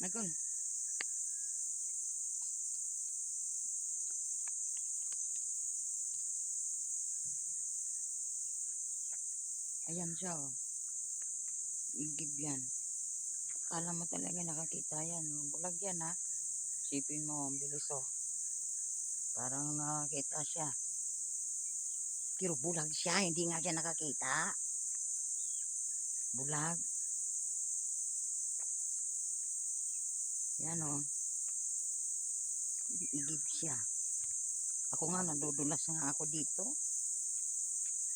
Nagol. Ayan siya, oh. Igib yan. Akala mo talaga nakakita yan, oh. Bulag yan, ha. Sipin mo, ang bilis, oh. Parang nakakita siya. Pero bulag siya, hindi nga siya nakakita. Bulag. Yan, oh. Igib siya. Ako nga, nadudulas nga ako dito.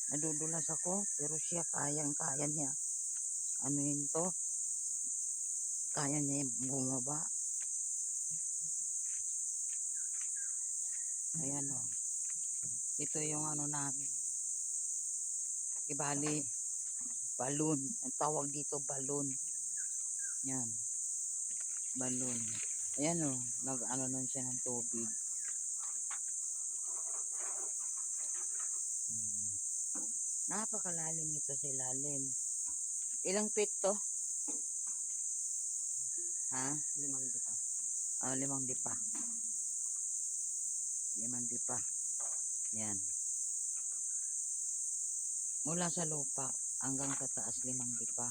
Nadudulas ako, pero siya kayang-kaya niya. Ano yun to? Kaya niya bumaba. Ayan, oh. Ito yung ano namin. Ibali, balon. Ang tawag dito, balon. Yan. Balon. Ayan, oh. Nag-ano nun siya ng tubig. Napakalalim ito sa ilalim. Ilang feet to? Ha? 5 dipa. 5 dipa. 5 dipa. Yan. Mula sa lupa hanggang sa taas 5 dipa.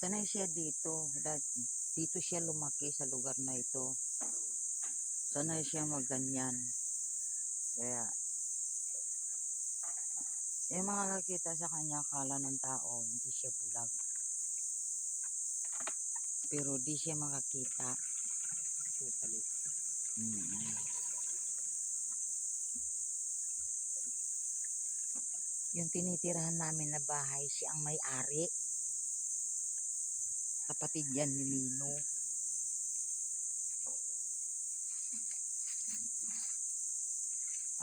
Sanay siya dito. Dito siya lumaki sa lugar na ito. Sanay siya magganyan. Kaya, yung mga nakita sa kanya, akala ng tao, hindi siya bulag. Pero di siya makakita. Yung tinitirahan namin na bahay, siya ang may-ari. Kapatid yan ni Lino.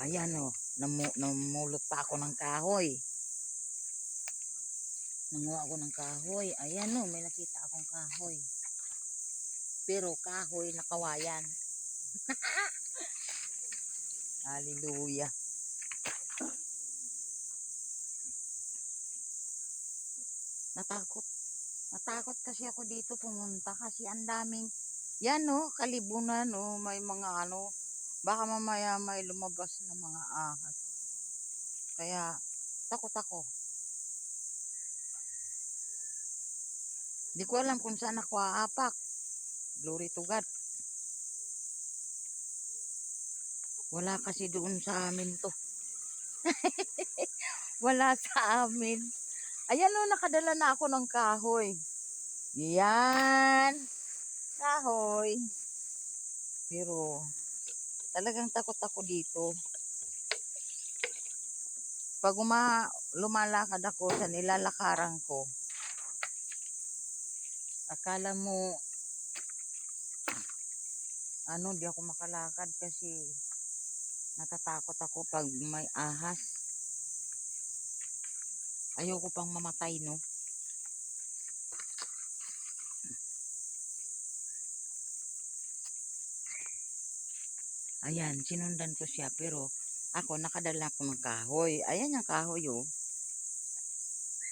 Ayan, oh. Namulot pa ako ng kahoy. Nanguha ako ng kahoy. Ayan, oh. May nakita akong kahoy. Pero kahoy na kawayan. Hallelujah. Natakot. Natakot kasi ako dito pumunta kasi ang daming, yan, oh, kalibunan, oh, may mga ano, baka mamaya may lumabas na mga ahas. Kaya takot ako. Hindi ko alam kung saan ako aapak. Glory to God. Wala kasi doon sa amin to. Wala sa amin. Ayan, oh, nakadala na ako ng kahoy. Yan. Kahoy. Pero talagang takot ako dito. Pag lumalakad ako sa nilalakaran ko, akala mo, di ako makalakad kasi natatakot ako pag may ahas. Ayoko pang mamatay, no? Ayan, sinundan ko siya pero ako nakadala ko ng kahoy. Ayan yung kahoy, oh.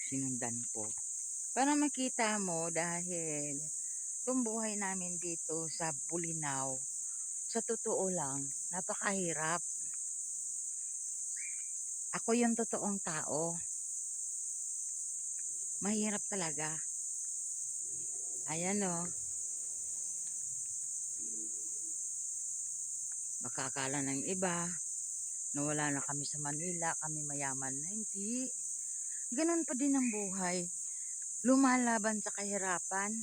Sinundan ko. Para makita mo dahil itong buhay namin dito sa Bulinaw, sa totoo lang, napakahirap. Ako yung totoong tao. Mahirap talaga. Ayan, oh. Baka akala ng iba na wala na kami sa Manila, kami mayaman na. Hindi. Ganon pa din ang buhay. Lumalaban sa kahirapan.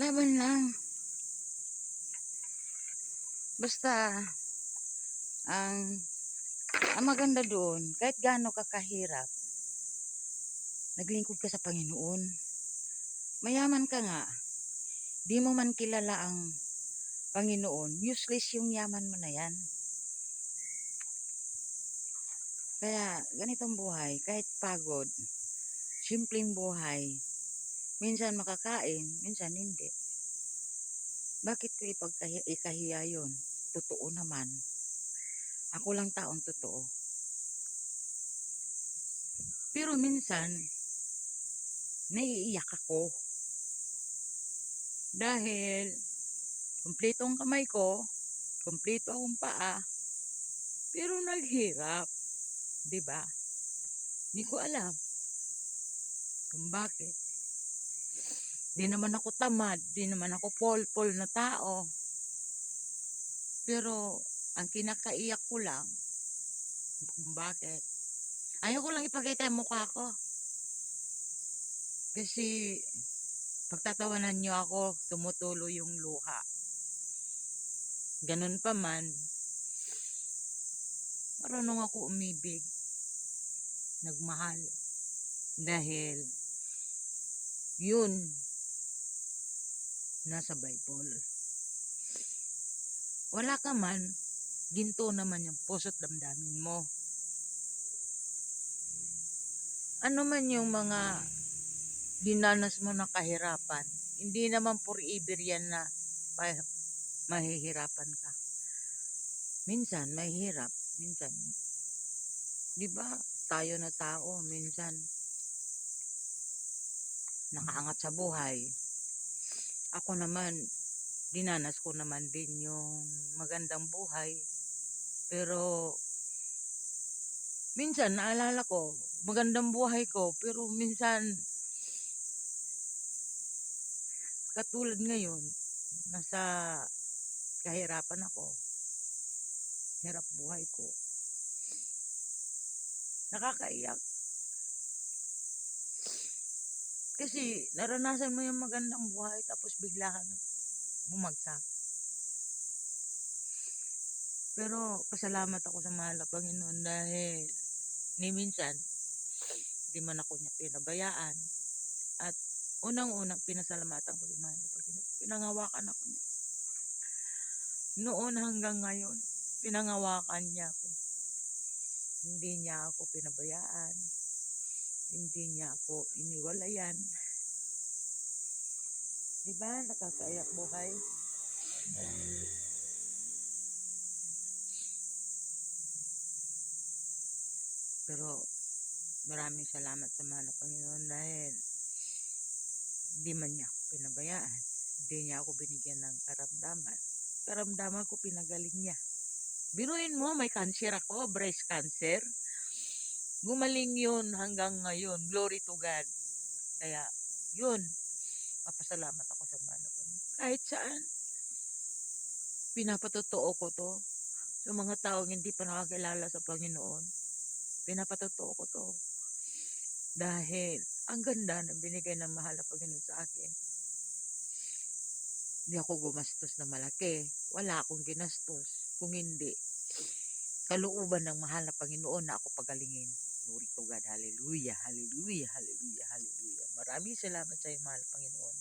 Laban lang. Basta, ang maganda doon, kahit gaano ka kahirap, naglingkod ka sa Panginoon. Mayaman ka nga, di mo man kilala ang Panginoon, useless yung yaman mo na yan. Kaya ganitong buhay, kahit pagod, simpleng buhay, minsan makakain, minsan hindi. Bakit ko ikahiya yun? Totoo naman. Ako lang taong totoo. Pero minsan, naiiyak ako. Dahil, kumpleto ang kamay ko, kumpleto akong paa, pero naghirap. Diba? Hindi ko alam kung bakit. Di naman ako tamad, di naman ako polpol na tao. Pero, ang kinakaiyak ko lang, kung bakit. Ayaw ko lang ipakita yung mukha ko. Kasi, pagtatawanan nyo ako, tumutulo yung luha. Ganun pa man, marunong ako umibig, nagmahal. Dahil, yun, nasa Bible. Wala ka man, ginto naman yung puso't damdamin mo. Ano man yung mga dinanas mo ng kahirapan, hindi naman forever yan na mahihirapan ka. Minsan, mahihirap. Minsan, di ba, tayo na tao, minsan, nakaangat sa buhay. Ako naman, dinanas ko naman din yung magandang buhay. Pero, minsan, naalala ko, magandang buhay ko, pero minsan, katulad ngayon, nasa kahirapan ako. Hirap buhay ko. Nakakaiyak. Kasi, naranasan mo yung magandang buhay, tapos bigla kang bumagsak. Pero, pasalamat ako sa mahal na Panginoon dahil, ni minsan, di man ako niya pinabayaan. At, unang-unang pinasalamatan ko sa mahal na Panginoon. Pinangawakan ako niya. Noon hanggang ngayon, pinangawakan niya ako. Hindi niya ako pinabayaan. Hindi niya ako iniwalayan. Diba? Nakakaiyak buhay. Pero, maraming salamat sa mahal na Panginoon dahil di man niya ako pinabayaan. Hindi niya ako binigyan ng karamdaman. Karamdaman ko pinagaling niya. Biruin mo, may cancer ako, breast cancer. Gumaling yun hanggang ngayon. Glory to God. Kaya, yun, papasalamat ako sa mahal na Panginoon. Kahit saan, pinapatotoo ko to sa mga taong hindi pa nakakilala sa Panginoon. Pinapatotoo ko to. Dahil, ang ganda na binigay ng mahal na Panginoon sa akin. Hindi ako gumastos na malaki. Wala akong ginastos. Kung hindi, kalooban ng mahal na Panginoon na ako pagalingin. Glory to God. Hallelujah, hallelujah, hallelujah, hallelujah. Maraming salamat sa iyo, mahal na Panginoon.